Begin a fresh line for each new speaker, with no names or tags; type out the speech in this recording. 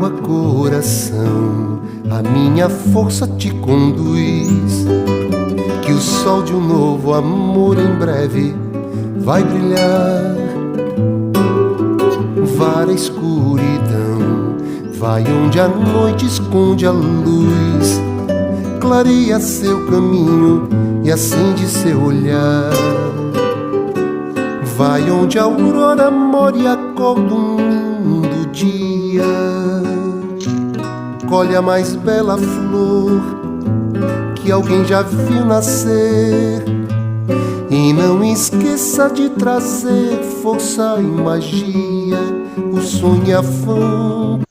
água, coração, a minha força te conduz, que o sol de um novo amor em breve vai brilhar. Vara a escuridão, vai onde a noite esconde a luz, clareia seu caminho e acende seu olhar. Vai onde a aurora mora e acorda um lindo dia, colhe a mais bela flor que alguém já viu nascer. E não esqueça de trazer força e magia, o sonho e a fonte